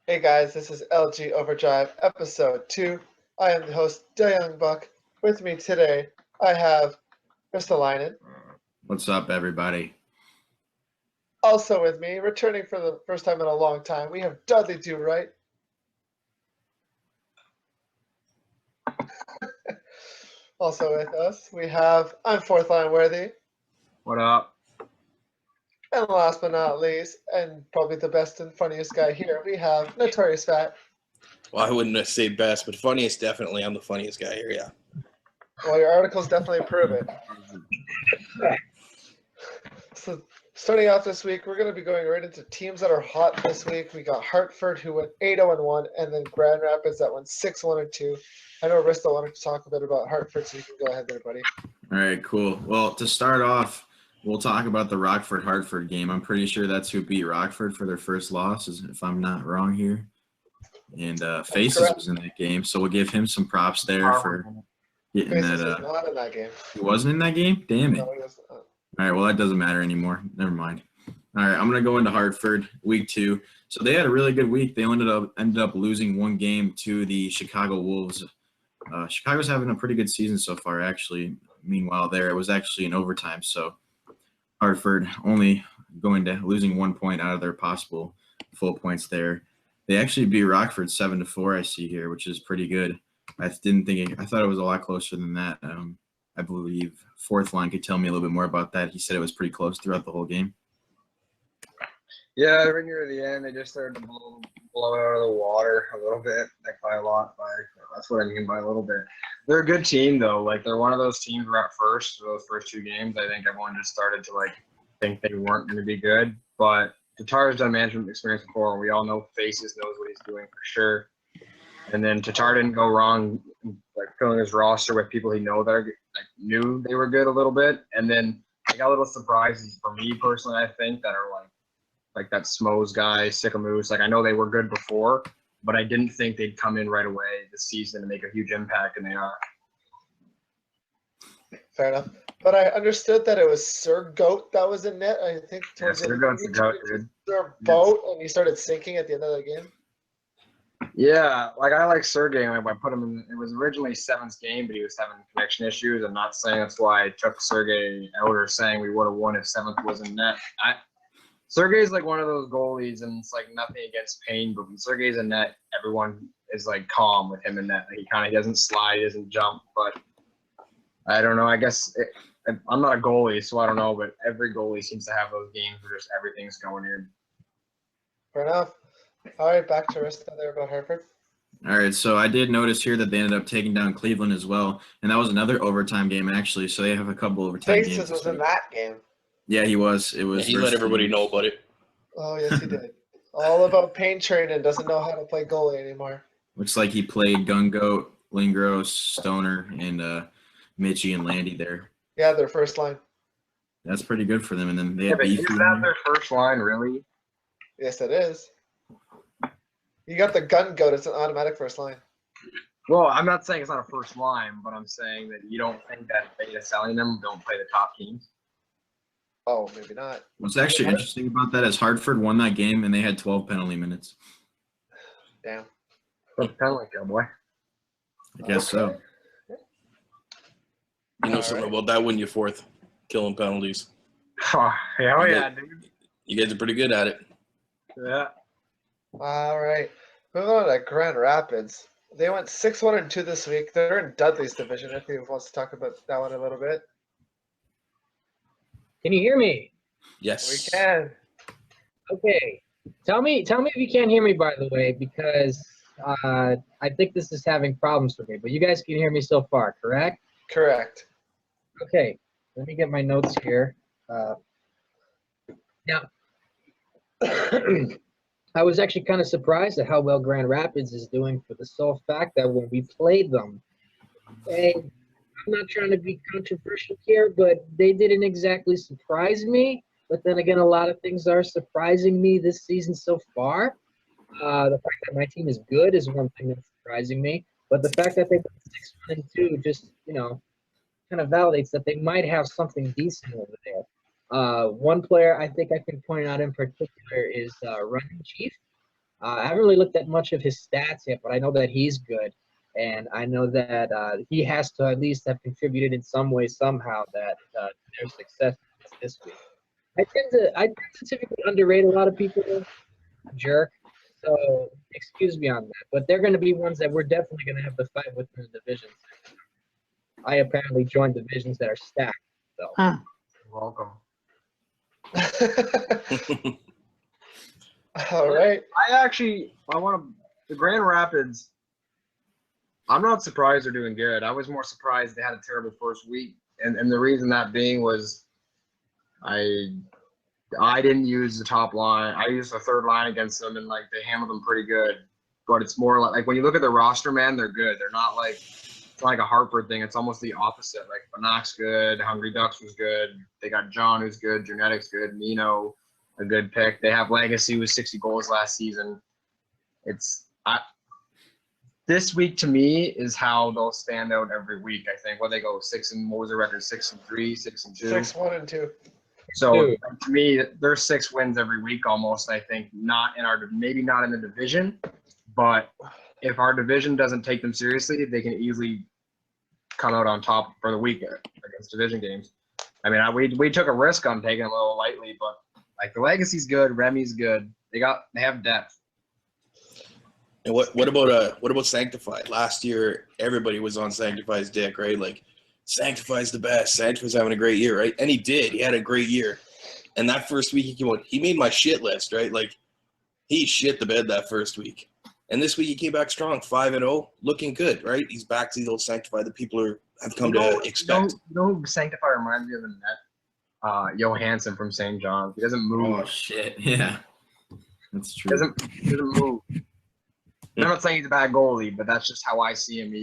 Hey guys, this is LG Overdrive, episode 2. I am the host, Young Buck. With me today, I have Mr. Linen. What's up, everybody? Also with me, returning for the first time in a long time, we have Dudley Do Right. Also with us, we have I'm Fourth Line Worthy. What up? And last but not least, and probably the best and funniest guy here, we have Notorious Fat. Well, I wouldn't say best, but funniest, definitely. I'm the funniest guy here, yeah. Well, your articles definitely prove it. So, starting off this week, we're going to be going right into teams that are hot this week. We got Hartford, who went 8-0-1, and then Grand Rapids that went 6-1-2. I know Risto wanted to talk a bit about Hartford, so you can go ahead there, buddy. All right, cool. Well, to start off, we'll talk about the Rockford-Hartford game. I'm pretty sure that's who beat Rockford for their first loss, if I'm not wrong here. And Faces was in that game, so we'll give him some props there for getting Faces that. was not in that game. He wasn't in that game? Damn it. No, he was not. All right, well, that doesn't matter anymore. Never mind. All right, I'm going to go into Hartford, week 2. So they had a really good week. They ended up losing one game to the Chicago Wolves. Chicago's having a pretty good season so far, actually. Meanwhile, it was actually in overtime. So Hartford only losing 1 point out of their possible full points there. They actually beat Rockford 7-4, I see here, which is pretty good. I thought it was a lot closer than that. I believe Fourth Line could tell me a little bit more about that. He said it was pretty close throughout the whole game. Yeah, right near the end, they just started to blow it out of the water a little bit. Like by a lot. That's what I mean by a little bit. They're a good team, though. Like, they're one of those teams where at first, for those first 2 games, I think everyone just started to, think they weren't going to be good. But Tatar's done management experience before, and we all know Faces knows what he's doing for sure. And then Tatar didn't go wrong, filling his roster with people he knew knew they were good a little bit. And then I got little surprises for me personally, I think, that are like that Smoes guy, Sycamoose. I know they were good before, but I didn't think they'd come in right away this season and make a huge impact, and they are. Fair enough. But I understood that it was Sir Goat that was in net. I think towards Sir Goat's the goat, dude. Sir Boat, and he started sinking at the end of the game. Yeah, I like Sergey. I put him in. It was originally Seven's game, but he was having connection issues. I'm not saying that's why I took Sergey out or saying we would have won if Seventh was in net. Sergey's one of those goalies, and it's nothing against Payne, but when Sergey's in net, everyone is calm with him in net. He doesn't slide, he doesn't jump. But I don't know. I guess I'm not a goalie, so I don't know. But every goalie seems to have those games where just everything's going in. Fair enough. All right, back to Rista there about Hartford. All right, so I did notice here that they ended up taking down Cleveland as well, and that was another overtime game, actually. So they have a couple overtime games. Faces was in that game. Yeah, he was. It was. He let everybody know about it. Oh, yes, he did. All about pain training. Doesn't know how to play goalie anymore. Looks like he played Gun Goat, Lingros, Stoner, and Mitchie and Landy there. Yeah, their first line. That's pretty good for them. And then they Yeah, have but is that their first line, really? Yes, it is. You got the Gun Goat. It's an automatic first line. Well, I'm not saying it's not a first line, but I'm saying that you don't think that Beta selling them don't play the top teams. Oh, maybe not. What's actually interesting about that is Hartford won that game, and they had 12 penalty minutes. Damn. Penalty kill, boy. I guess so. You know something about that when you're fourth, killing penalties. Oh, yeah, dude. You guys are pretty good at it. Yeah. All right. Moving on to Grand Rapids. They went 6-1-2 this week. They're in Dudley's division. If he wants to talk about that one a little bit. Can you hear me? Yes. We can. Okay. Tell me if you can't hear me, by the way, because I think this is having problems for me. But you guys can hear me so far, correct? Correct. Okay. Let me get my notes here. Now, I was actually kind of surprised at how well Grand Rapids is doing for the sole fact that when we played them, and I'm not trying to be controversial here, but they didn't exactly surprise me. But then again, a lot of things are surprising me this season so far. The fact that my team is good is one thing that's surprising me. But the fact that they went 6-1-2 just, kind of validates that they might have something decent over there. One player I think I can point out in particular is Running Chief. I haven't really looked at much of his stats yet, but I know that he's good, and I know that he has to at least have contributed in some way, somehow, that their success this week. I tend to typically underrate a lot of people, jerk. So excuse me on that, but they're going to be ones that we're definitely going to have to fight with in the divisions. I apparently joined divisions that are stacked. So You're welcome. All right. The Grand Rapids. I'm not surprised they're doing good. I was more surprised they had a terrible first week, and the reason that being was I didn't use the top line. I used the third line against them, and like they handled them pretty good. But it's more like when you look at the roster, man, they're good. They're not like it's not like a Hartford thing. It's almost the opposite. Like Bannock's good, Hungry Ducks was good. They got John who's good, Genetics good, Nino a good pick. They have Legacy with 60 goals last season. This week to me is how they'll stand out every week. I think. What they go what was their record? 6-3, 6-2. 6-1-2. So to me, there's 6 wins every week almost. I think maybe not in the division, but if our division doesn't take them seriously, they can easily come out on top for the week against division games. I mean, we took a risk on taking them a little lightly, but like the Legacy's good, Remy's good. They have depth. And what about Sanctify? Last year, everybody was on Sanctify's dick, right? Like, Sanctify's the best. Sanctify's having a great year, right? And he did. He had a great year. And that first week he came out, he made my shit list, right? Like, he shit the bed that first week. And this week he came back strong, 5-0, looking good, right? He's back to the old Sanctify that people have come to expect. You know who Sanctify reminds me of in net? Johansson from St. John's. He doesn't move. Oh shit! Yeah, that's true. He doesn't move. I'm not saying he's a bad goalie, but that's just how I see him.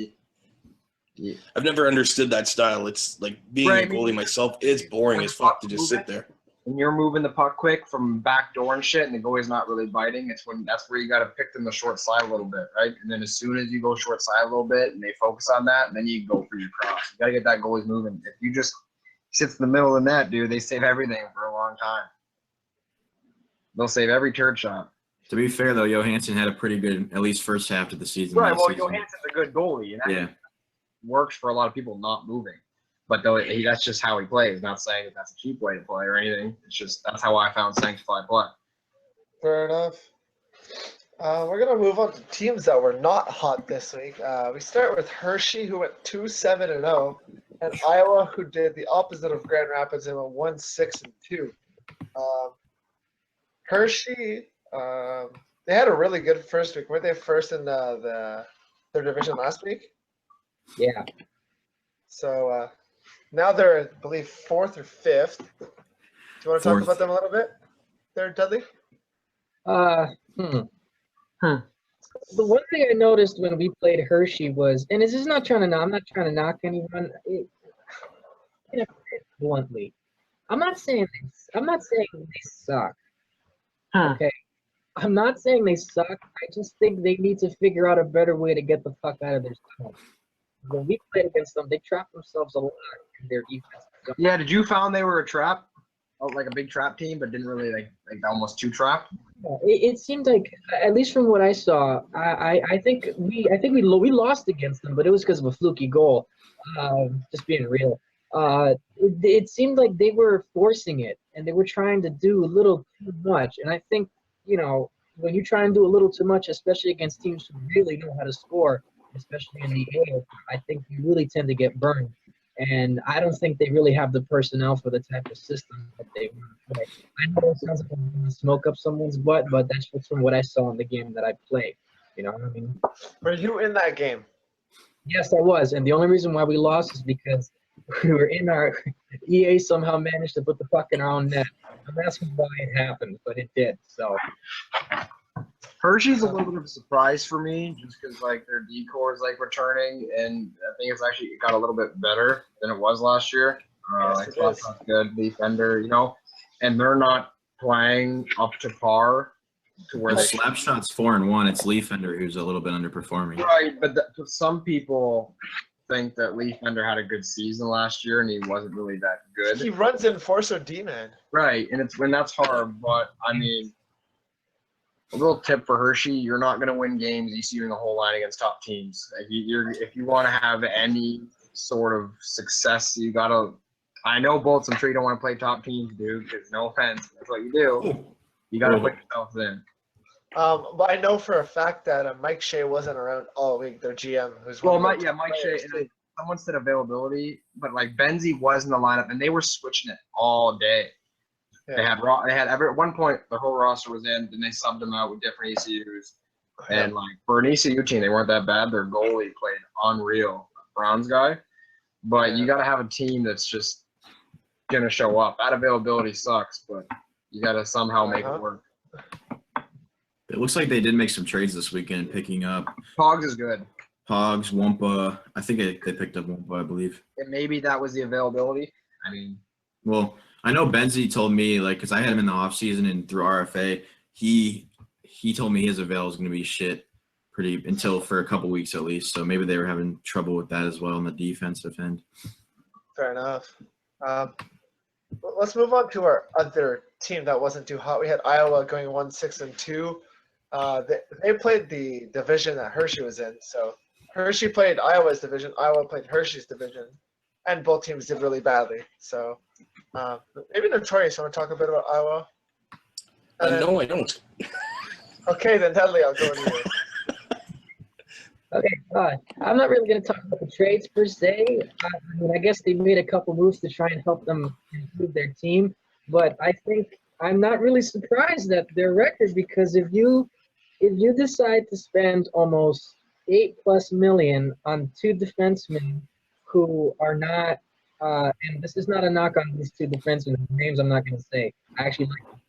I've never understood that style. It's like being a goalie myself. It's boring as fuck to just sit there. When you're moving the puck quick from back door and shit, and the goalie's not really biting, that's where you got to pick them the short side a little bit, right? And then as soon as you go short side a little bit, and they focus on that, and then you go for your cross. You got to get that goalie moving. If you just sits in the middle of the net, dude, they save everything for a long time. They'll save every turd shot. To be fair, though, Johansson had a pretty good, at least first half of the season. Right, well, Johansson's a good goalie, and that works for a lot of people not moving. But that's just how he plays. Not saying that's a cheap way to play or anything. It's just that's how I found Sanctify play. Fair enough. We're going to move on to teams that were not hot this week. We start with Hershey, who went 2-7-0, and Iowa, who did the opposite of Grand Rapids and went 1-6-2. Hershey, they had a really good first week. Weren't they first in their division last week? yeah. So now they're, I believe, 4th or 5th. Do you want to talk about them a little bit there, Dudley? The one thing I noticed when we played Hershey was, and this is not trying to, I'm not trying to knock anyone. Bluntly, I'm not saying they suck. Okay, I'm not saying they suck. I just think they need to figure out a better way to get the fuck out of their zone. When we played against them, they trapped themselves a lot in their defense. Yeah, did you found they were a trap? Oh, like a big trap team, but didn't really like almost too trapped? It seemed like, at least from what I saw, I think we lost against them, but it was because of a fluky goal. Just being real. It seemed like they were forcing it, and they were trying to do a little too much. And I think, when you try and do a little too much, especially against teams who really know how to score, especially in the A, I think you really tend to get burned. And I don't think they really have the personnel for the type of system that they want to play. I know it sounds like I'm going to smoke up someone's butt, but that's just from what I saw in the game that I played. You know what I mean? Were you in that game? Yes, I was. And the only reason why we lost is because we were in our EA somehow managed to put the puck in our own net. I'm asking why it happened, but it did. So Hershey's a little bit of a surprise for me, just because like their decor is like returning, and I think it's actually got a little bit better than it was last year. Yes, it is. Good defender, and they're not playing up to par to where Well, they Slapshot's 4-1. It's Leafender who's a little bit underperforming. right. But some people think that Leafender had a good season last year, and he wasn't really that good. He runs Enforcer D-man. Right, and that's hard, but I mean, A little tip for Hershey: you're not going to win games ECUing the whole line against top teams. If you want to have any sort of success, you got to. I know Bolts. I'm sure you don't want to play top teams, dude. Because no offense, that's what you do. You got to put yourself in. But I know for a fact that Mike Shea wasn't around all week. Their GM, who's Mike Shea. Someone said availability, but like Benzie was in the lineup, and they were switching it all day. Yeah. They had at one point the whole roster was in, then they subbed them out with different ECUs. And like for an ECU team, they weren't that bad. Their goalie played unreal, Browns guy. But you got to have a team that's just gonna show up. That availability sucks, but you got to somehow make it work. It looks like they did make some trades this weekend, picking up Pogs is good. Pogs, Wampa. I think they picked up Wampa, I believe. And maybe that was the availability. I mean, well, I know Benzie told me, like, because I had him in the offseason and through RFA, he told me his avail was going to be shit until for a couple weeks at least. So maybe they were having trouble with that as well on the defensive end. Fair enough. Let's move on to our other team that wasn't too hot. We had Iowa going 1-6-2. They played the division that Hershey was in. So Hershey played Iowa's division. Iowa played Hershey's division. And both teams did really badly. So maybe Notorious, you want to talk a bit about Iowa? No, I don't. Okay, then Dudley, I'll go with you. Okay, I'm not really going to talk about the trades per se. I guess they made a couple moves to try and help them improve their team. But I think I'm not really surprised at their record because if you decide to spend almost $8+ million on two defensemen who are not, and this is not a knock on these two defensemen, names I'm not going to say. I actually like them.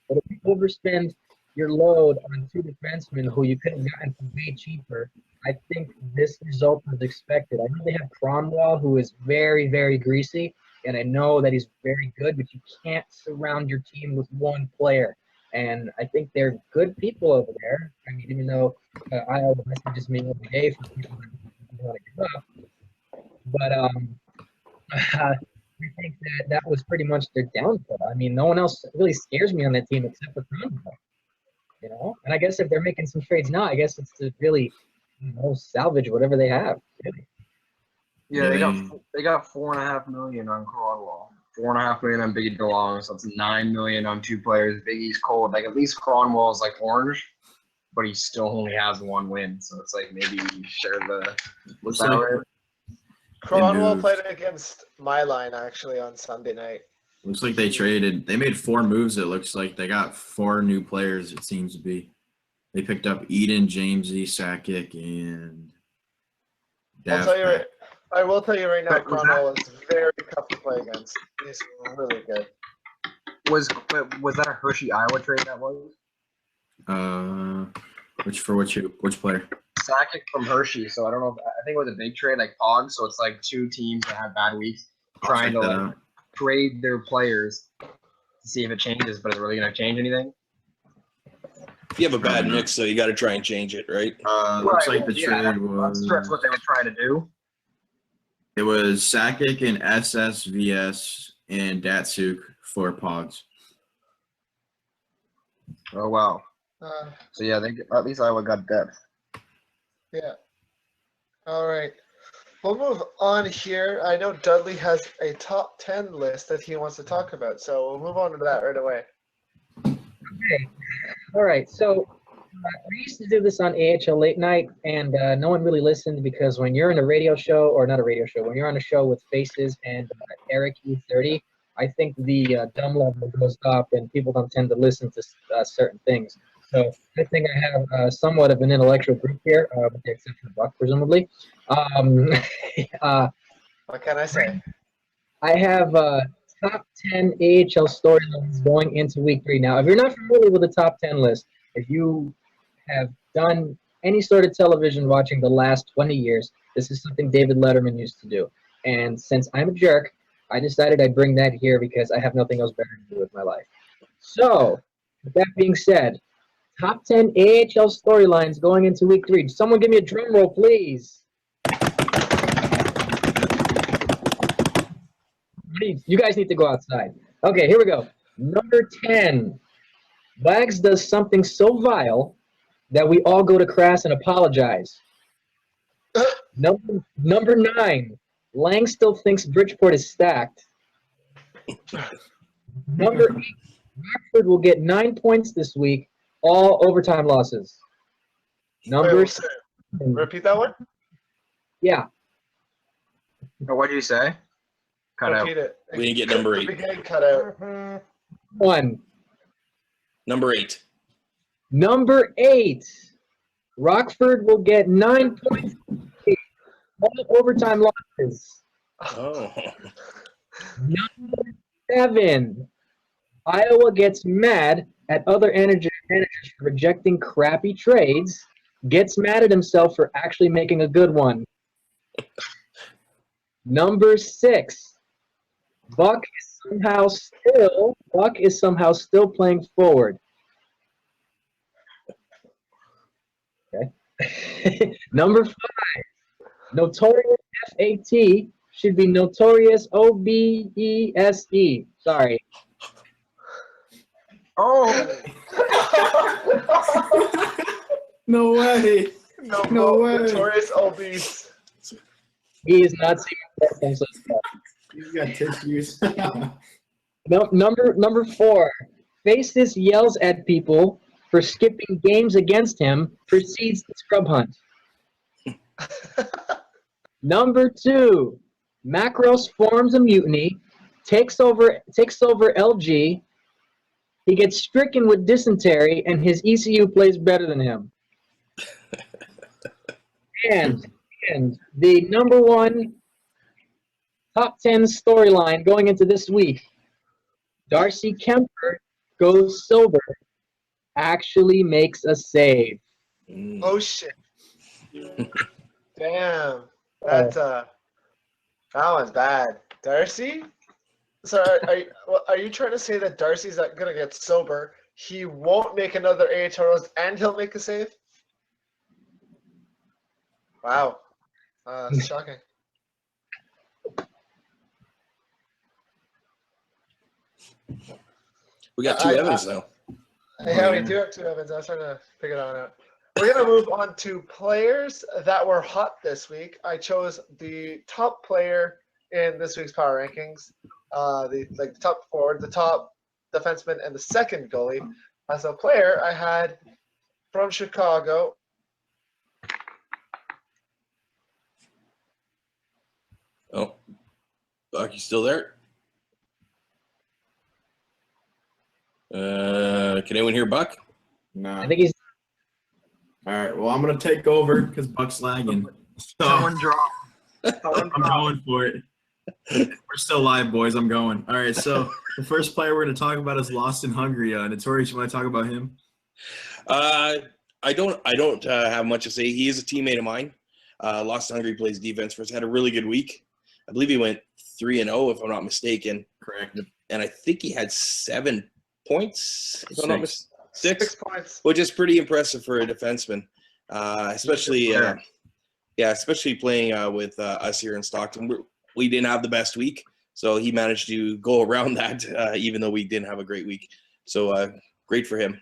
But if you overspend your load on two defensemen who you could have gotten for way cheaper, I think this result was expected. I know they have Cromwell, who is very, very greasy, and I know that he's very good, but you can't surround your team with one player. And I think they're good people over there. I mean, even though Iowa messages me every day for people that want to give up. But I think that was pretty much their downfall. I mean, no one else really scares me on that team except for Cromwell. You know, and I guess if they're making some trades now, I guess it's to really, salvage whatever they have. Really. Yeah, they got $4.5 million on Cronwall, $4.5 million on Biggie DeLong, so it's $9 million on two players. Biggie's cold. Like at least Cronwall is like orange, but he still only has one win, so it's like maybe you share the salary. Cronwell played against my line actually on Sunday night. Looks like they made 4 moves. It looks like they got 4 new players, it seems to be. They picked up Eden, Jamesy, Sakic, and I will tell you right now, Cronwell is very tough to play against. He's really good. Was that a Hershey Iowa trade that was? Which player? Sakic from Hershey. So I don't know. I think it was a big trade like Pog. So it's like two teams that have bad weeks trying to trade their players to see if it changes, but is it really going to change anything? If you have a bad mix, so you got to try and change it, right? Looks like the trade was. That's what they were trying to do. It was Sakic and SSVS and Datsuk for Pogs. Oh wow! So yeah, at least Iowa got depth. Yeah. All right. We'll move on here. I know Dudley has a top 10 list that he wants to talk about, so we'll move on to that right away. Okay. All right. So we used to do this on AHL Late Night, and no one really listened because when you're in a radio show, or not a radio show, when you're on a show with Faces and Eric E30, I think the dumb level goes up and people don't tend to listen to certain things. So I think I have somewhat of an intellectual group here, with the exception of Buck, presumably. What can I say? I have top 10 AHL storylines going into week 3. Now, if you're not familiar with the top 10 list, if you have done any sort of television watching the last 20 years, this is something David Letterman used to do. And since I'm a jerk, I decided I'd bring that here because I have nothing else better to do with my life. So, with that being said, top 10 AHL storylines going into week 3. Someone give me a drum roll, please. You guys need to go outside. Okay, here we go. Number 10. Wags does something so vile that we all go to Crass and apologize. Number 9, Lang still thinks Bridgeport is stacked. Number 8, Rockford will get 9 points this week, all overtime losses. Number Wait, repeat that one. yeah, What did you say? Cut out. Repeat it. We didn't get number The 8. beginning cut out. 1. Number 8. Number 8, Rockford will get 9 points, all overtime losses. Oh. Number 7, Iowa gets mad at other managers for rejecting crappy trades, gets mad at himself for actually making a good one. Number 6, Buck is somehow still playing forward. Okay. Number 5, Notorious FAT should be Notorious OBESE. Sorry. Oh, No way. No way. Notorious obese. He is not seeing himself. He's got tissues. Number 4, Faces yells at people for skipping games against him, proceeds to scrub hunt. Number 2, Macros forms a mutiny, takes over LG. He gets stricken with dysentery, and his ECU plays better than him. And the number 1 top 10 storyline going into this week, Darcy Kemper goes sober, actually makes a save. Oh shit. Damn. That one's bad. Darcy? So are you trying to say that Darcy's not gonna get sober? He won't make another A totals and he'll make a save? Wow. Shocking. We got 2 Evans now. Yeah, we do have 2 Evans. I was trying to figure that one out. We're gonna move on to players that were hot this week. I chose the top player in this week's power rankings, the top forward, the top defenseman, and the second goalie. As a player, I had from Chicago. Oh, Buck, you still there? Can anyone hear Buck? Nah. I think he's All right. Well, I'm gonna take over because Buck's lagging. So someone dropped. I'm going for it. We're still live, boys. I'm going. All right. So the first player we're gonna talk about is Lost in Hungary. Notorious, you want to talk about him? I don't have much to say. He is a teammate of mine. Lost in Hungary, plays defense for us. Had a really good week. I believe he went 3-0, if I'm not mistaken. Correct. And I think he had 7 points. If I'm not mis- 6 points. which is pretty impressive for a defenseman, especially playing with us here in Stockton. We didn't have the best week, so he managed to go around that, even though we didn't have a great week. So great for him.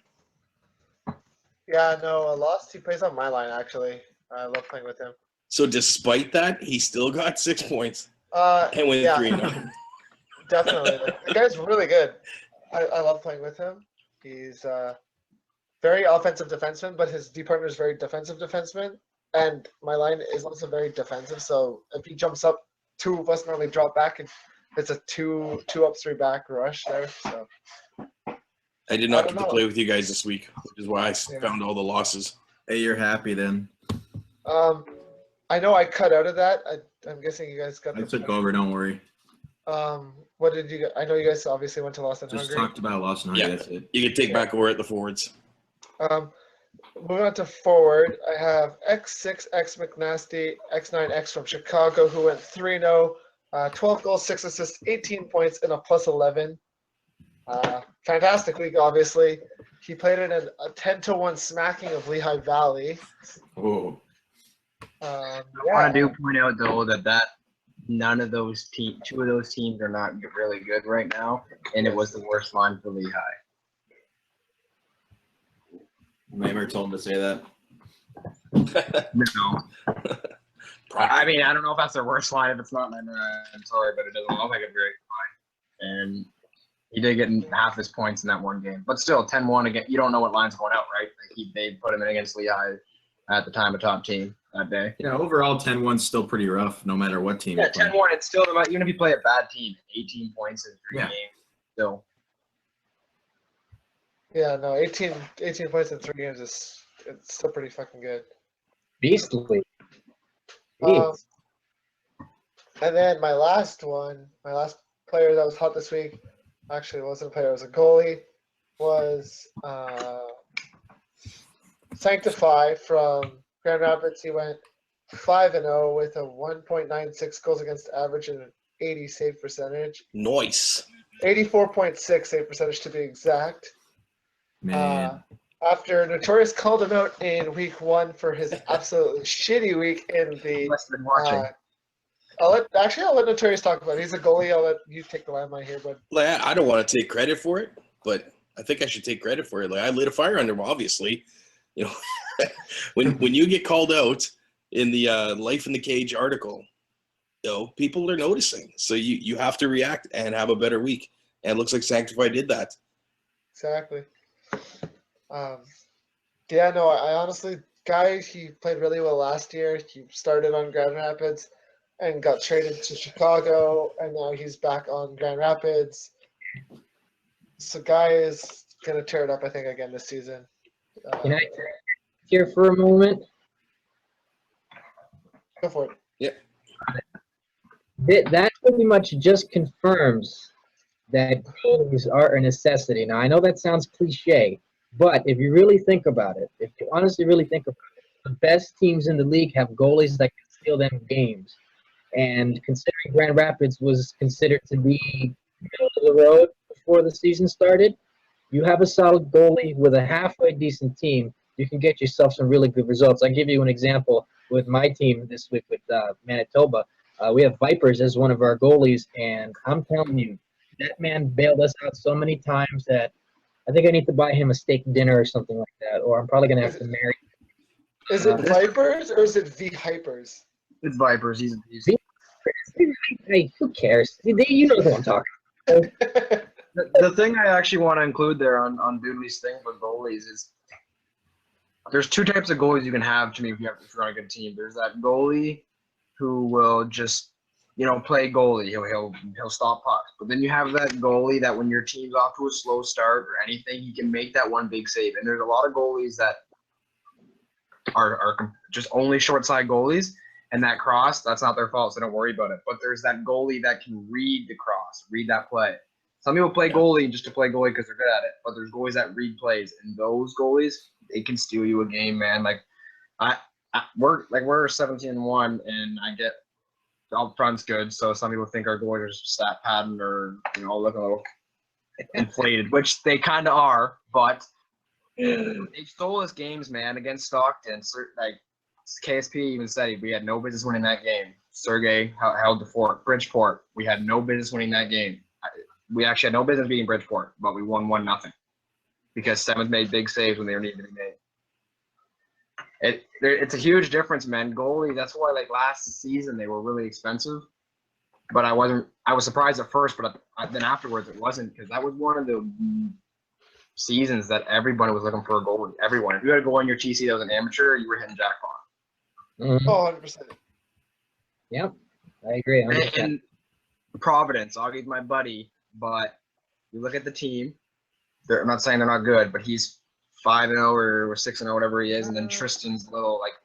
Yeah, no, Lost. He plays on my line actually. I love playing with him. So despite that, he still got 6 points and went Yeah. 3-0. Definitely. The guy's really good. I love playing with him. He's very offensive defenseman, but his D partner is very defensive defenseman. And my line is also very defensive. So if he jumps up, 2 of us normally drop back, and it's a 2 up, 3 back rush there. So I did I not don't get to know. play with you guys this week, which is why I found all the losses. Hey, you're happy then. I know I cut out of that. I'm guessing you guys got I the took over. Don't worry. What did you? I know you guys obviously went to Lost in Just Hungary. talked about Lost in Hungary. Yeah. That's it. You can take back over at the forwards. Moving on to forward, I have X6, X McNasty, X9, X from Chicago, who went 3-0, 12 goals, 6 assists, 18 points, and a +11. Fantastic week, obviously. He played in a 10-1 smacking of Lehigh Valley. Oh. I Yeah. want to point out though that none of those 2 of those teams are not really good right now, and it was the worst line for Lehigh. Mamer told him to say that. No. I mean, I don't know if that's their worst line. If it's not, then I'm sorry, but it doesn't look like a very good line. And he did get half his points in that one game. But still, 10-1 again. You don't know what line's going out, right? Like they put him in against Lehigh at the time a top team that day. Yeah, overall 10-1's still pretty rough, no matter what team. Yeah, you play. 10-1. It's still even if you play a bad team, 18 points in 3 games. Still. Yeah, no, 18 points in 3 games it's still pretty fucking good. Beastly. Um, Jeez. and then my last player that was hot this week, actually it wasn't a player, it was a goalie, was Sanctify from Grand Rapids. He went 5-0 with a 1.96 goals against average and an 80 save percentage. Nice. 84.6 save percentage to be exact. Man, After Notorious called him out in week 1 for his absolutely shitty week in the. Must have been watching. I'll let Notorious talk about it. He's a goalie. I'll let you take the limelight here, but Like, I don't want to take credit for it, but I think I should take credit for it. Like, I lit a fire under him, obviously. You know, when you get called out in the Life in the Cage article, you know, people are noticing. So you have to react and have a better week. And it looks like Sanctify did that. exactly. Yeah, no, I honestly, he played really well last year. He started on Grand Rapids and got traded to Chicago, and now he's back on Grand Rapids. So guy is going to tear it up, I think, again this season. Can I here for a moment? Go for it. That pretty much just confirms that goalies are a necessity. Now, I know that sounds cliche, but if you really think about it, if you honestly really think about it, the best teams in the league have goalies that can steal them games. And considering Grand Rapids was considered to be middle of the road before the season started, you have a solid goalie with a halfway decent team, you can get yourself some really good results. I'll give you an example with my team this week with Manitoba. We have Vipers as one of our goalies, and I'm telling you, that man bailed us out so many times that I think I need to buy him a steak dinner or something like that, or I'm probably going to have to marry him. Is it Vipers or is it V-Hypers? It's Vipers. He's Hey, who cares? You know who I'm talking about. the thing I actually want to include there on Doodley's thing with goalies is there's 2 types of goalies you can have to me if you're on a good team. There's that goalie who will just, play goalie. He'll stop pucks. But then you have that goalie that when your team's off to a slow start or anything, he can make that one big save. And there's a lot of goalies that are just only short side goalies. And that cross, that's not their fault, so don't worry about it. But there's that goalie that can read the cross, read that play. Some people play goalie just to play goalie because they're good at it. But there's goalies that read plays, and those goalies, they can steal you a game, man. Like we're 17-1, and I get all front's good. So some people think our goalies are stat padding or looking a little inflated, which they kind of are. But they stole us games, man, against Stockton. Like KSP even said we had no business winning that game. Sergey held the fort. Bridgeport, we had no business winning that game. We actually had no business beating Bridgeport, but we won 1-0 because Simmons made big saves when they were needed to be made. It's a huge difference, man. Goalie, that's why last season they were really expensive. But I was surprised at first, but then afterwards it wasn't, because that was one of the seasons that everybody was looking for a goalie. Everyone. If you had a goal in your TC that was an amateur, you were hitting jackpot. Mm-hmm. Oh, 100%. Yep, I agree. And Providence, Augie's my buddy, but you look at the team. I'm not saying they're not good, but he's 5-0 or 6-0, whatever he is, and then Tristan's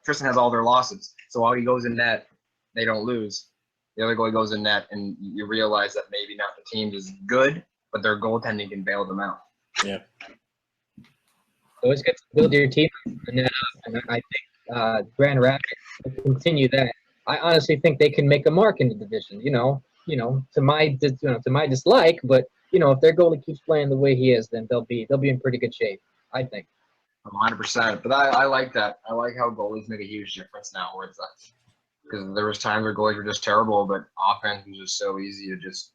Tristan has all their losses. So Augie goes in net, they don't lose. The other goalie goes in net, and you realize that maybe not the team is good, but their goaltending can bail them out. Yeah. Always good to build your team, and I think Grand Rapids will continue that. I honestly think they can make a mark in the division. To my dislike, but if their goalie keeps playing the way he is, then they'll be in pretty good shape, I think. 100%. But I like that. I like how goalies make a huge difference now, where it's because there was times where goalies were just terrible, but offense was just so easy to just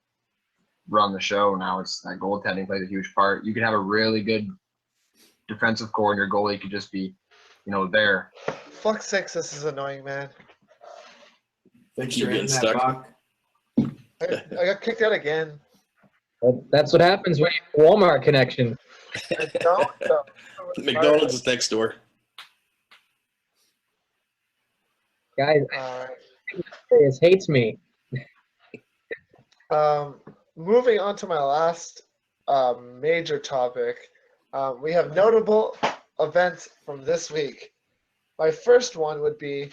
run the show. Now it's that goaltending plays a huge part. You can have a really good defensive core and your goalie could just be, there. Fuck's sakes, this is annoying, man. Thanks You're for getting hitting that, stuck. Bach. I got kicked out again. Well, that's what happens when you have a Walmart connection. I don't. McDonald's is next door. Guys, Alright. this hates me. Moving on to my last major topic, we have notable events from this week. My first one would be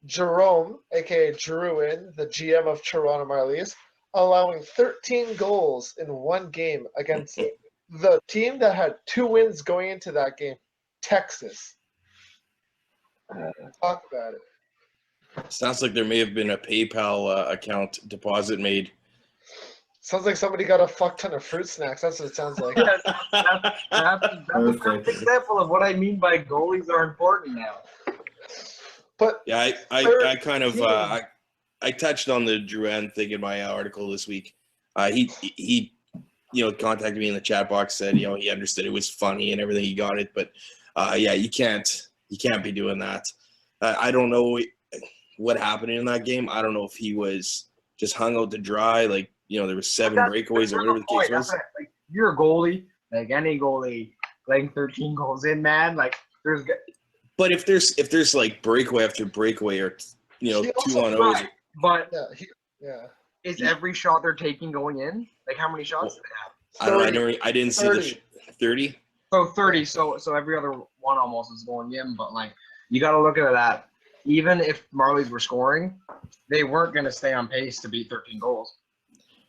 Jerome, aka Druin, the GM of Toronto Marlies, allowing 13 goals in one game against the team that had 2 wins going into that game, Texas. Talk about it. Sounds like there may have been a PayPal account deposit made. Sounds like somebody got a fuck ton of fruit snacks. That's what it sounds like. That's a perfect example of what I mean by goalies are important now. But Yeah, I kind of I touched on the Drouin thing in my article this week. He contacted me in the chat box, said he understood it was funny and everything, he got it, but yeah, you can't be doing that. I don't know what happened in that game. I don't know if he was just hung out to dry, like there was 7 breakaways or whatever the case was. Like, you're a goalie, like any goalie, letting 13 goals in, man. Like there's. But if there's like breakaway after breakaway or 2-on-0s, Right, but yeah. is every shot they're taking going in? Like how many shots do they have? I don't know. I didn't see 30. the 30. So 30. So every other one almost is going in. But like you got to look at that. Even if Marlies were scoring, they weren't going to stay on pace to beat 13 goals.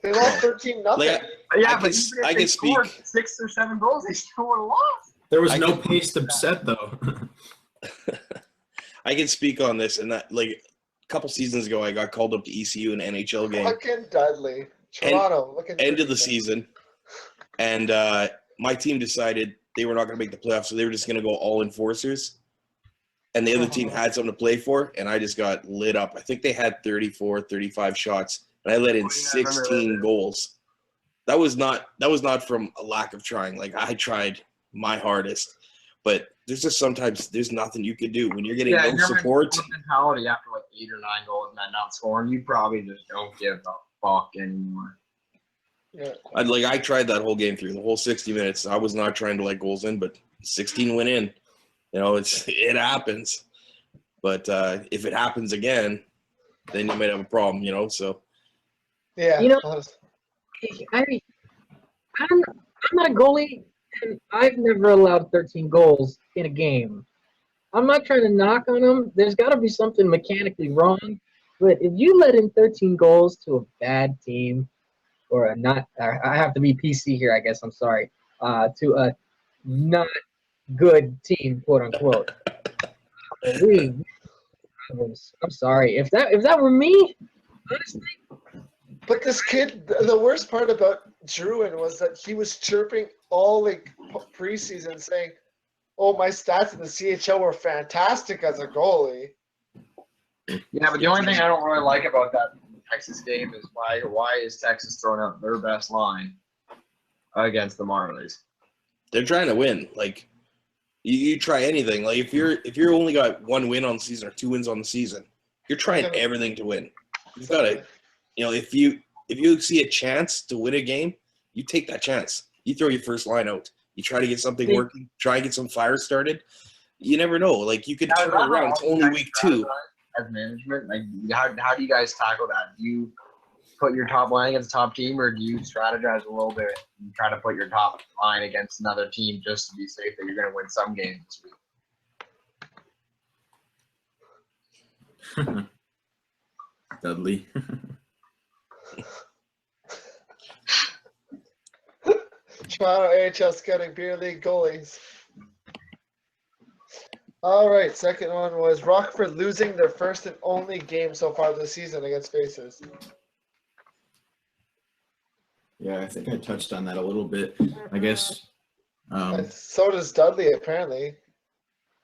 They lost 13-0. Like, Yeah, I but can- even if I they can scored speak. 6 or 7 goals, they still would have lost. There was I no can- pace to set though. I can speak on this, and that like a couple seasons ago, I got called up to ECU in an NHL game, Fucking Dudley. Toronto. Looking end of the pretty season, and my team decided they were not going to make the playoffs, so they were just going to go all enforcers. And the other team had something to play for, and I just got lit up. I think they had 34, 35 shots, and I let in Oh, yeah, I remember 16 that. goals. That was not from a lack of trying. Like I tried my hardest, but there's just sometimes there's nothing you can do when you're getting no your support. mentality after like 8 or 9 goals and that not scoring, you probably just don't give a fuck anymore. Yeah. I tried that whole game through the whole 60 minutes. I was not trying to let goals in, but 16 went in. It happens. But if it happens again, then you might have a problem. So Yeah. I'm not a goalie, and I've never allowed 13 goals in a game. I'm not trying to knock on them. There's got to be something mechanically wrong. But if you let in 13 goals to a bad team, or a not, I have to be PC here, I guess. I'm sorry. To a not good team, quote unquote. I'm sorry. If that were me, honestly. But this kid, the worst part about Druin was that he was chirping all like preseason saying, "Oh, my stats in the CHL were fantastic as a goalie." Yeah, but the only thing I don't really like about that Texas game is why is Texas throwing out their best line against the Marlies? they're trying to win. Like you try anything. Like if you're only got 1 win on the season or 2 wins on the season, you're trying everything to win. You've got to, if you see a chance to win a game, you take that chance. You throw your first line out. You try to get something working. Try and get some fire started. You never know. Like you could turn it around. It's only week 2. As management, like how do you guys tackle that? Do you put your top line against the top team, or do you strategize a little bit and try to put your top line against another team just to be safe that you're going to win some games this week? Dudley. Toronto AHL scouting beer league goalies. All right, second one was Rockford losing their first and only game so far this season against Faces. Yeah, I think I touched on that a little bit. I guess. So does Dudley, apparently.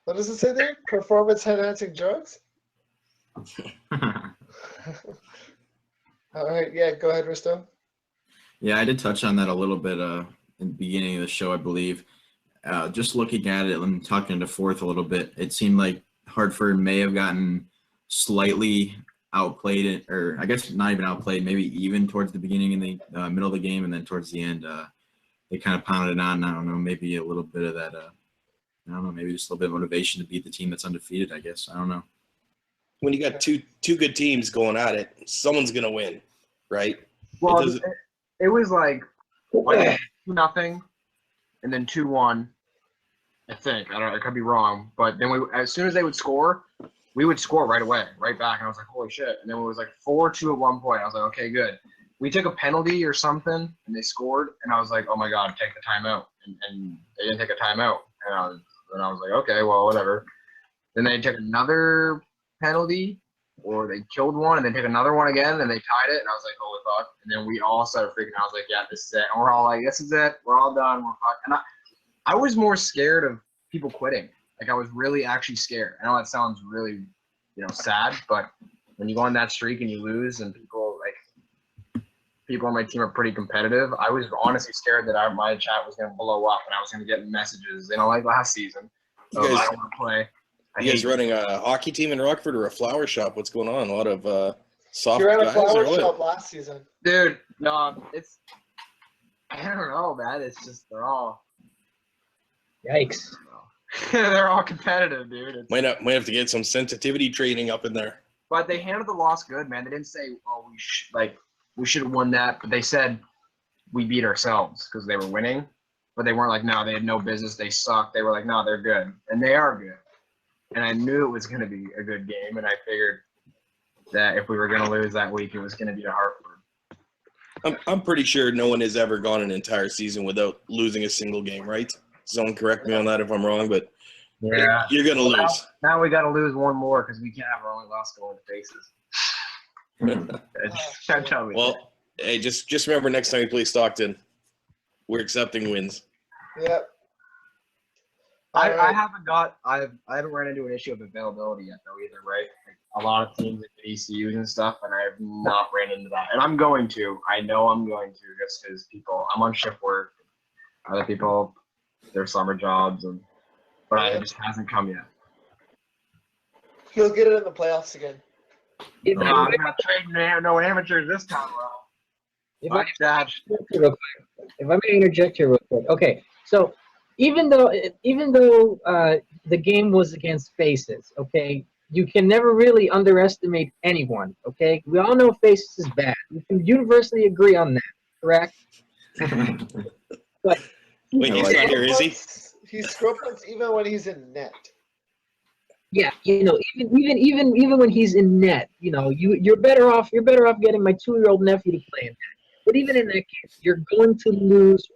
What does it say there? Performance enhancing drugs? All right, yeah, go ahead, Risto. Yeah, I did touch on that a little bit in the beginning of the show, I believe. just looking at it and talking to Fourth a little bit, it seemed like Hartford may have gotten slightly outplayed, or I guess not even outplayed, maybe even towards the beginning and the middle of the game, and then towards the end, they kind of pounded it on. I don't know, maybe a little bit of that. I don't know, maybe just a little bit of motivation to beat the team that's undefeated. I guess I don't know. When you got two good teams going at it, someone's gonna win, right? Well, doesn't- it was like 2-0 and then 2-1. I think I could be wrong, but then as soon as they would score, we would score right away, right back, and I was like, holy shit! And then it was like 4-2 at one point. I was like, okay, good. We took a penalty or something, and they scored, and I was like, oh my god, take the timeout, and they didn't take a timeout, and I was like, okay, well, whatever. Then they took another penalty, or they killed one, and then took another one again, and they tied it, and I was like, holy fuck. And then we all started freaking out. I was like, yeah, this is it. And we're all like, this is it. We're all done. We're fucked. And I was more scared of people quitting. Like, I was really actually scared. I know that sounds really, sad, but when you go on that streak and you lose and people on my team are pretty competitive, I was honestly scared that my chat was going to blow up and I was going to get messages, like last season. You guys- I don't want to play. You guys running a hockey team in Rockford or a flower shop? What's going on? A lot of soft You ran a guys flower or what? shop last season. Dude, no, I don't know, man. It's just, they're all, Yikes. they're all competitive, dude. Might have to get some sensitivity training up in there. But they handled the loss good, man. They didn't say, oh, we should have won that. But they said we beat ourselves because they were winning. But they weren't like, no, they had no business. They sucked. They were like, no, they're good. And they are good. And I knew it was going to be a good game. And I figured that if we were going to lose that week, it was going to be to Hartford. I'm pretty sure no one has ever gone an entire season without losing a single game, right? Someone correct me on that if I'm wrong, but Yeah. you're going to Well, lose. Now we got to lose one more because we can't have our only loss go in the faces. Don't tell me. Well, hey, just remember next time we play Stockton, we're accepting wins. Yep. I Alright. I haven't run into an issue of availability yet though either, right? Like, a lot of teams at ECUs and stuff, and I have not ran into that. And I'm going to. I know I'm going to, just because I'm on shift work. Other people, their summer jobs, but it just hasn't come yet. He'll get it in the playoffs again. If No, I- I'm not trading no amateurs this time around. if I- Fuck that. real quick. If I may interject here real quick. Okay, so even though the game was against Faces, okay, you can never really underestimate anyone, okay? We all know Faces is bad. We can universally agree on that, correct? But Wait, he's not here, is he? He scrubs even when he's in net. yeah, even when he's in net, you're better off getting my 2-year-old nephew to play in net. But even in that case, you're going to lose,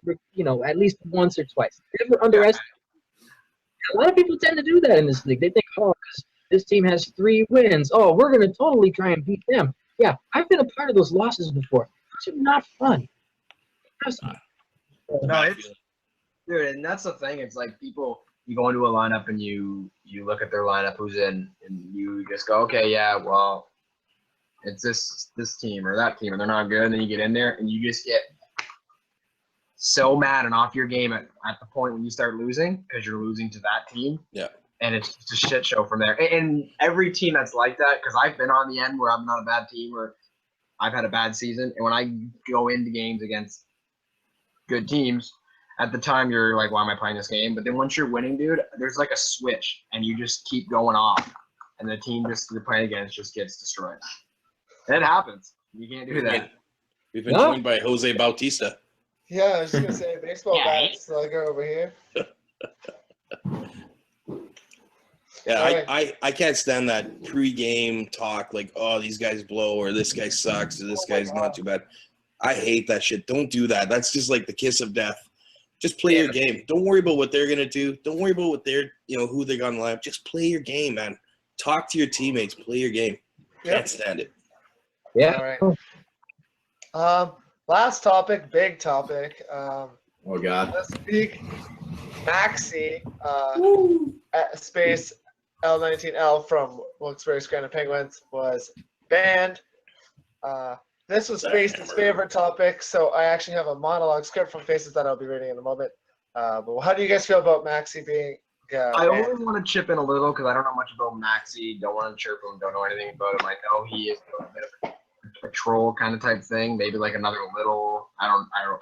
at least once or twice. Never underestimate. A lot of people tend to do that in this league. They think, oh, this team has 3 wins. Oh, we're going to totally try and beat them. Yeah, I've been a part of those losses before. Those are not fun. Trust me. No, dude, and that's the thing. It's like you go into a lineup and you look at their lineup, who's in, and you just go, okay, yeah, well, it's this team or that team, and they're not good. And then you get in there and you just get so mad and off your game at the point when you start losing because you're losing to that team. Yeah. And it's just a shit show from there. And every team that's like that, because I've been on the end where I'm not a bad team or I've had a bad season, and when I go into games against good teams, at the time you're like, why am I playing this game? But then once you're winning, dude, there's like a switch and you just keep going off and the team you're playing against just gets destroyed. And it happens. You can't do that. We've been No. joined by Jose Bautista. Yeah, I was just gonna say baseball Yeah. bats like over here. Yeah, Alright. I can't stand that pre-game talk like, oh, these guys blow or this guy sucks or this Oh my guy's God. not too bad. I hate that shit. Don't do that. That's just like the kiss of death. Just play your game. Don't worry about what they're gonna do. Don't worry about what they're, who they got on the line. Just play your game, man. Talk to your teammates. Play your game. Can't Yep. stand it. Yeah. Alright. Last topic, big topic. Oh God. This week, Maxi, at space L19L from Wilkes-Barre Scranton Penguins was banned. This was Zach Face's Hammer. favorite topic, so I actually have a monologue script from Faces that I'll be reading in a moment. But how do you guys feel about Maxi being? I banned? only want to chip in a little because I don't know much about Maxi. Don't want to chirp him. Don't know anything about him. I know he is a bit of a troll kind of type thing. Maybe like another little. I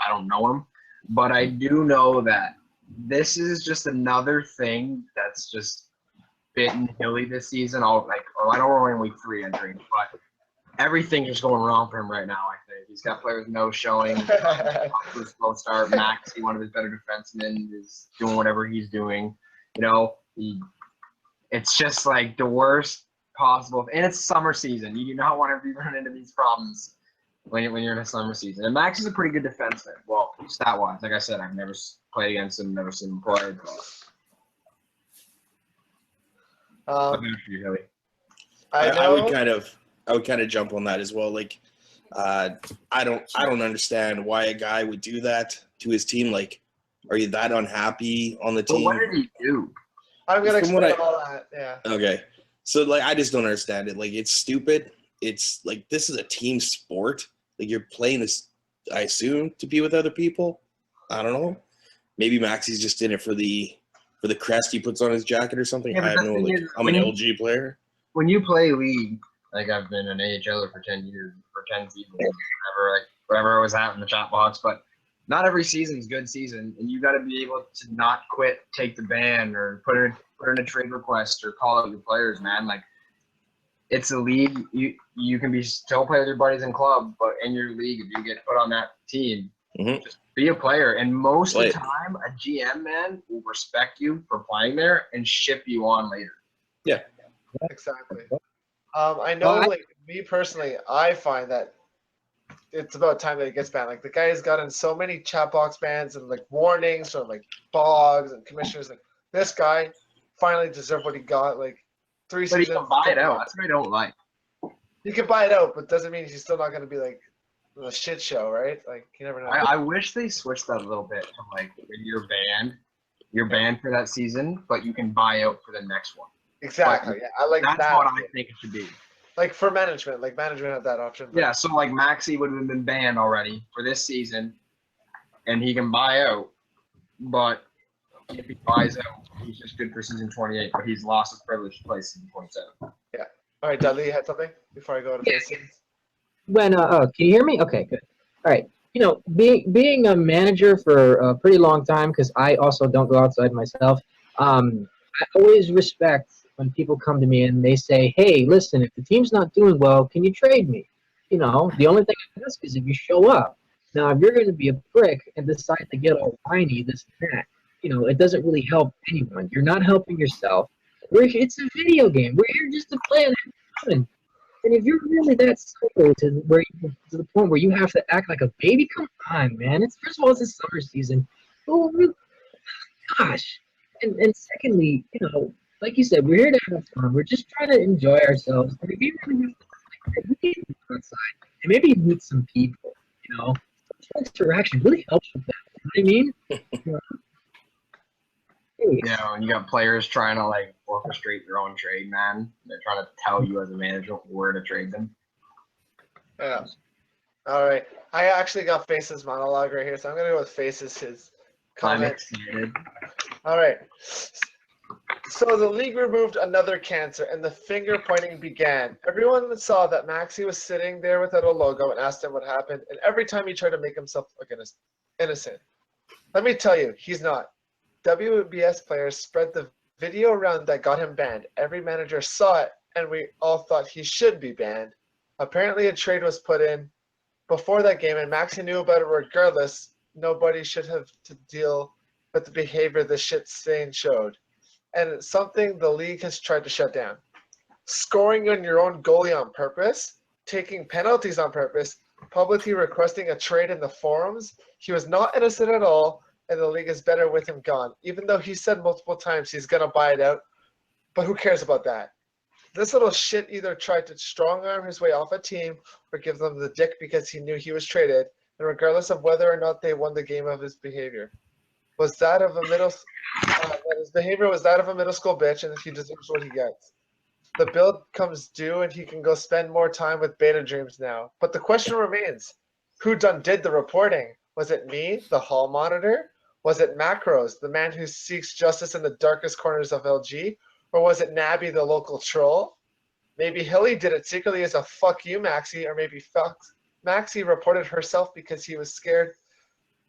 don't know him, but I do know that this is just another thing that's just bitten Hilly this season. I know we're in week 3 entering, but everything's just going wrong for him right now. I think he's got players no showing. Off to a slow start. Maxi, one of his better defensemen, is doing whatever he's doing. It's just like the worst possible. And it's summer season. You do not want to be running into these problems when you're in a summer season. And Max is a pretty good defenseman. Well, stat-wise, like I said, I've never played against him, never seen him play. But I would know. kind of jump on that as well. Like, I don't understand why a guy would do that to his team. Like, are you that unhappy on the But team? what did he do? I'm gonna From what explain all that. Yeah. Okay. So, like, I just don't understand it. Like, it's stupid. It's like, this is a team sport. Like, you're playing this, I assume, to be with other people. I don't know. Maybe Maxi's just in it for the crest he puts on his jacket or something. Yeah, I but have the no, thing like, is, I'm an LG player. when you play league, like I've been an AHLer for 10 years, for 10 seasons, whatever I was at in the chat box, but not every season's good season, and you got to be able to not quit, take the ban, or put in a trade request, or call out your players, man. Like, it's a league. You can be still play with your buddies in club, but in your league, if you get put on that team, just be a player. And most of the time, a GM, man, will respect you for playing there and ship you on later. Yeah. Exactly. I know, like, me personally, I find that it's about time that he gets banned. Like, the guy has gotten so many chat box bans and, like, warnings from, like, Boggs and commissioners. Like, this guy finally deserved what he got. Like, 3 But he seasons. can buy it out. That's what I don't like. You can buy it out, but doesn't mean he's still not going to be, like, a shit show, right? Like, you never know. I wish they switched that a little bit to, like, when you're banned for that season, but you can buy out for the next one. Exactly. Yeah, I like That's that. what I think it should be. Like, for management. Like, management have that option. But Yeah, so like Maxi would have been banned already for this season, and he can buy out. But if he buys out, he's just good for season 28. But he's lost his privilege to play season 27. Yeah. All right, Dudley, you had something before I go to this? When can you hear me? Okay, good. All right. Being a manager for a pretty long time, because I also don't go outside myself. I always respect when people come to me and they say, "Hey, listen, if the team's not doing well, can you trade me?" The only thing I ask is if you show up. Now, if you're going to be a prick and decide to get all whiny, this and that, it doesn't really help anyone. You're not helping yourself. It's a video game. We're here just to play and have fun. And if you're really that psycho to the point where you have to act like a baby, come on, man. First of all, it's a summer season. Oh, gosh. And secondly, like you said, we're here to have fun. We're just trying to enjoy ourselves. And if you really we can go outside and maybe meet some people. Social interaction really helps with that. You know what I mean? Yeah, and you got players trying to like orchestrate their own trade, man. They're trying to tell you as a manager where to trade them. Yeah. All right. I actually got Face's monologue right here, so I'm gonna go with Face's his I'm comment. excited. All right. So the league removed another cancer, and the finger pointing began. Everyone saw that Maxi was sitting there without a logo and asked him what happened, and every time he tried to make himself look innocent. Let me tell you, he's not. WBS players spread the video around that got him banned. Every manager saw it, and we all thought he should be banned. Apparently, a trade was put in before that game, and Maxi knew about it regardless. Nobody should have to deal with the behavior the shit stain showed. And it's something the league has tried to shut down. Scoring on your own goalie on purpose, taking penalties on purpose, publicly requesting a trade in the forums. He was not innocent at all, and the league is better with him gone. Even though he said multiple times he's going to buy it out, but who cares about that? This little shit either tried to strong-arm his way off a team or give them the dick because he knew he was traded, and regardless of whether or not they won the game of his behavior. His behavior was that of a middle school bitch, and he deserves what he gets. The bill comes due, and he can go spend more time with Beta Dreams now. But the question remains, who did the reporting? Was it me, the hall monitor? Was it Macros, the man who seeks justice in the darkest corners of LG? Or was it Nabby, the local troll? Maybe Hilly did it secretly as a fuck you, Maxi, or maybe Maxi reported herself because he was scared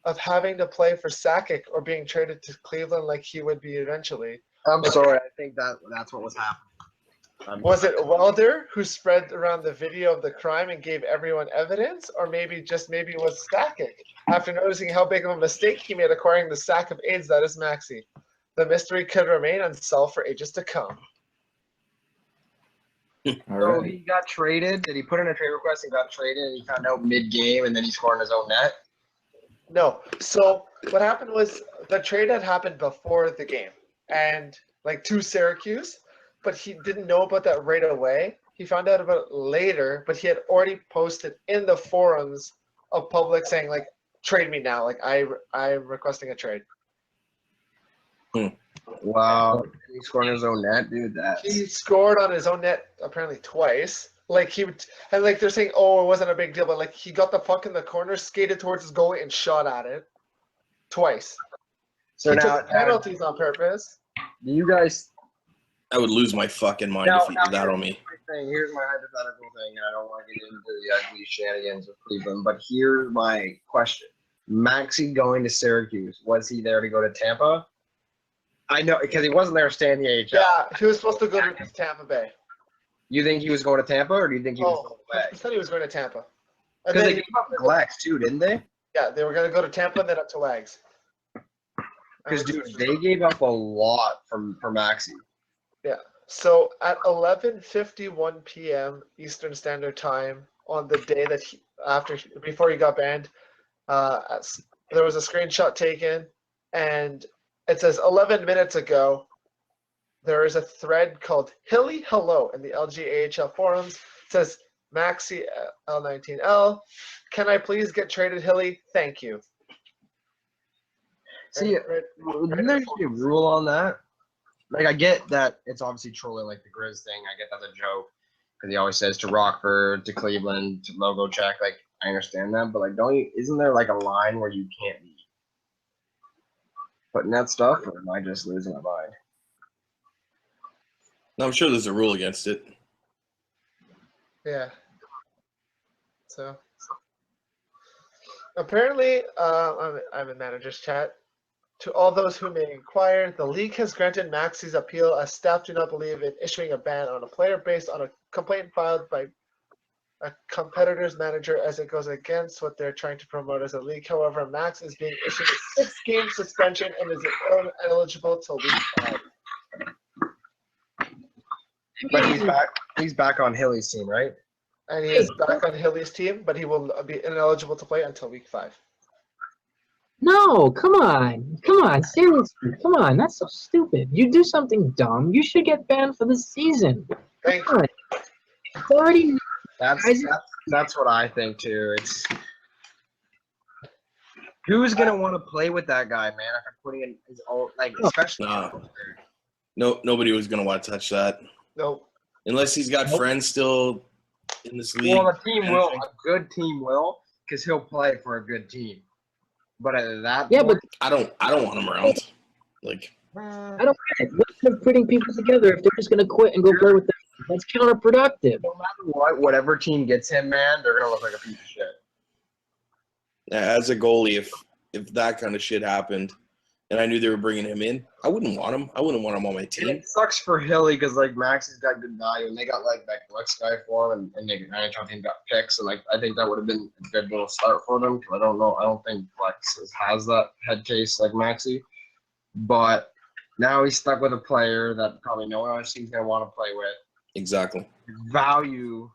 of having to play for Sakic or being traded to Cleveland like he would be eventually. I'm sorry. I think that's what was happening. Was it Welder who spread around the video of the crime and gave everyone evidence? Or maybe it was Sakic, after noticing how big of a mistake he made acquiring the sack of AIDS that is Maxi. The mystery could remain unsolved for ages to come. All So right. he got traded. Did he put in a trade request and got traded? And he found out mid-game, and then he scored in his own net. No. So what happened was the trade had happened before the game, and like to Syracuse, but he didn't know about that right away. He found out about it later, but he had already posted in the forums of public saying like, "Trade me now! Like I'm requesting a trade." Wow. He scored in his own net, dude. He scored on his own net apparently twice. Like he would, and like they're saying, "Oh, it wasn't a big deal," but like he got the puck in the corner, skated towards his goalie, and shot at it twice. So He now, took penalties on purpose. do you guys? I would lose my fucking mind Now- if he did that now on me. Here's my hypothetical thing. I don't want to get into the ugly shenanigans of Cleveland, but here's my question: Maxi going to Syracuse, was he there to go to Tampa? I know because he wasn't there to stay in the AHL. Yeah, he was supposed to go to Tampa Bay. You think he was going to Tampa, or do you think he was going Oh, away? he said he was going to Tampa. And Because they then, gave up Glex too, didn't they? yeah, they were going to go to Tampa and then up to Wags. Because dude, they gave up a lot for Maxi. So at 11:51 p.m. Eastern Standard Time on the day that before he got banned, there was a screenshot taken, and it says 11 minutes ago. There is a thread called Hilly Hello in the LG AHL forums. It says Maxi L19L. Can I please get traded, Hilly? Thank you. See, didn't there be a rule on that? Like, I get that it's obviously trolling, like the Grizz thing. I get that's a joke because he always says to Rockford, to Cleveland, to logo check. Like, I understand that, but like, isn't there like a line where you can't be putting that stuff, or am I just losing my mind? No, I'm sure there's a rule against it. Yeah. So apparently, I'm in manager's chat. To all those who may inquire, the league has granted Maxi's appeal as staff do not believe in issuing a ban on a player based on a complaint filed by a competitor's manager as it goes against what they're trying to promote as a league. However, Max is being issued a 6-game suspension and is ineligible till week 5. But he's back on Hilly's team, right? And he is back on Hilly's team, but he will be ineligible to play until week 5. No, come on, seriously, come on. That's so stupid. You do something dumb, you should get banned for the season. Thank Come on. It's already That's what I think too. It's who's gonna want to play with that guy, man? If I'm putting in his own, like, especially. No, nobody was gonna want to touch that Nope. unless he's got friends still in this league. Well, a good team will, because he'll play for a good team. But at that Yeah, point, I don't want him around. Like, I don't get it. What's the point of putting people together if they're just gonna quit and go play with them? That's counterproductive. no matter what, whatever team gets him, man, they're gonna look like a piece of shit. as a goalie, if that kind of shit happened, and I knew they were bringing him in, I wouldn't want him. I wouldn't want him on my And team. it sucks for Hilly because like Max has got good value, and they got like that Glex guy for him, and the NHL team got picks, and like I think that would have been a good little start for them. Because I don't know, I don't think Glex has that head case like Maxi, but now he's stuck with a player that probably no one else he's gonna want to play with. Exactly. Value,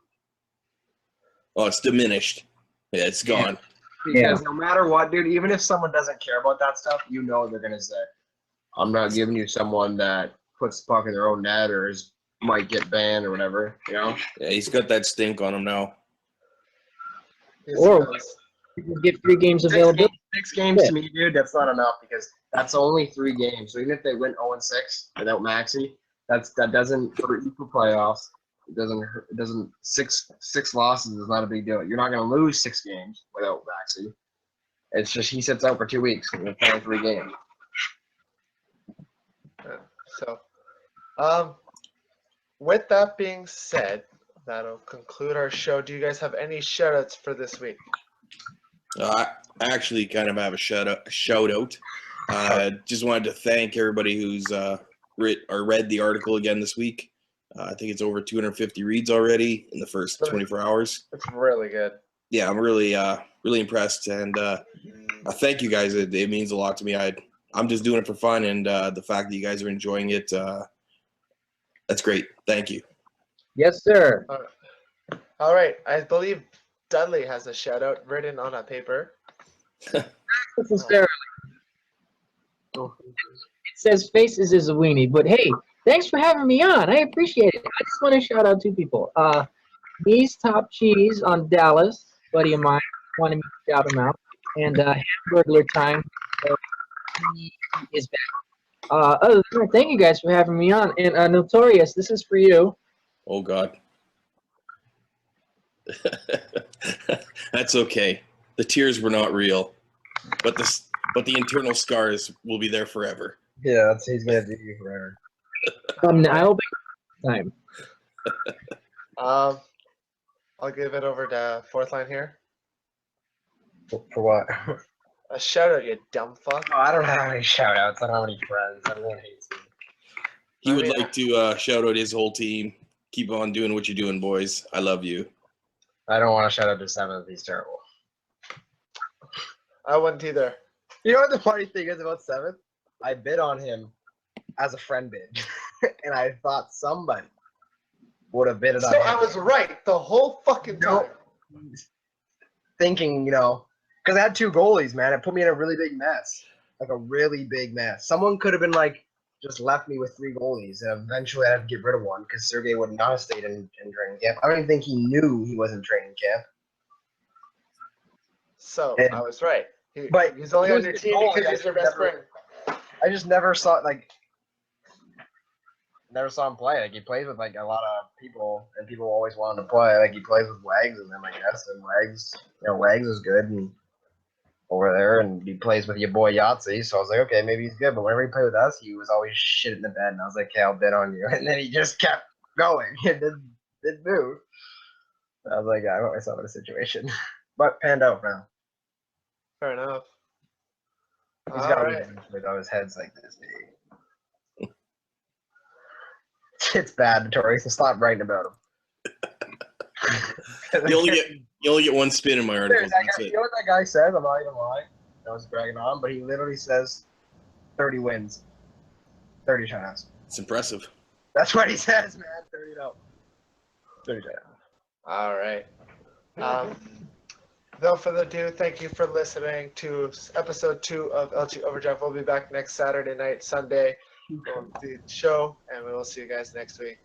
Oh, it's diminished. Yeah, it's gone. because no matter what, dude, even if someone doesn't care about that stuff, you know they're gonna say, "I'm not giving you someone that puts the puck in their own net or might get banned or whatever." You know. Yeah, he's got that stink on him now. Yes, Or- he does. People get 3 games availability. 6 games to me, dude, that's not enough because that's only 3 games. So even if they went 0-6 without Maxi, that doesn't for equal playoffs. It doesn't 6 losses is not a big deal. You're not gonna lose 6 games without Maxi. It's just he sits out for 2 weeks and we're playing 3 games. So, with that being said, that'll conclude our show. Do you guys have any shout-outs for this week? I actually kind of have a shout out. Just wanted to thank everybody who's read the article again this week. I think it's over 250 reads already in the first 24 hours. It's really good. Yeah, I'm really impressed, and thank you guys. It means a lot to me. I'm just doing it for fun, and the fact that you guys are enjoying it, that's great. Thank you. Yes, sir. All right. I believe Dudley has a shout-out written on a paper. Necessarily. It says faces is a weenie, but hey, thanks for having me on. I appreciate it. I just want to shout out 2 people. Knees Top Cheese on Dallas, buddy of mine, wanted me to shout him out, and Hamburglar Time, he is back. Other than that, thank you guys for having me on. And Notorious, this is for you. Oh God. That's okay. The tears were not real, but the internal scars will be there forever. Yeah, he's gonna do you forever. I'll be time. I'll give it over to fourth line here. For what? A shout-out, you dumb fuck. Oh, I don't have any shout outs. I don't have any friends. Everyone hates me. He I would mean, like to shout out his whole team. Keep on doing what you're doing, boys. I love you. I don't want to shout out to Seventh. He's terrible. I wouldn't either. You know what the funny thing is about Seventh? I bid on him as a friend bid, and I thought somebody would have bid it on So him. I was right the whole fucking time. Thinking, because I had 2 goalies, man. It put me in a really big mess, like a really big mess. Someone could have been like, just left me with 3 goalies, and eventually I had to get rid of one because Sergey would not have stayed in training camp. I don't even think he knew he was in training camp. So And- I was right. but he's only he on was your the team goalie. because he's your best friend. I just never saw him play. Like he plays with like a lot of people, and people always want him to play. Like he plays with Wags and them, I guess. And Wags is good and over there, and he plays with your boy Yahtzee. So I was like, okay, maybe he's good. But whenever he played with us, he was always shit in the bed, and I was like, okay, I'll bet on you. And then he just kept going. It didn't move. I was like, I got myself in a situation, but panned out now. Fair enough. He's All got right. on his head's like this big. It's bad, Notorious. So stop writing about him. You only get one spin in my article. That's You it. know what that guy says? I'm not even lying. I was bragging on, but he literally says 30 wins, 30 shutouts. It's impressive. That's what he says, man. 30 no. 30 shutouts. All right. No further ado, thank you for listening to episode 2 of LG Overdrive. We'll be back next Saturday night, Sunday, on the show, and we will see you guys next week.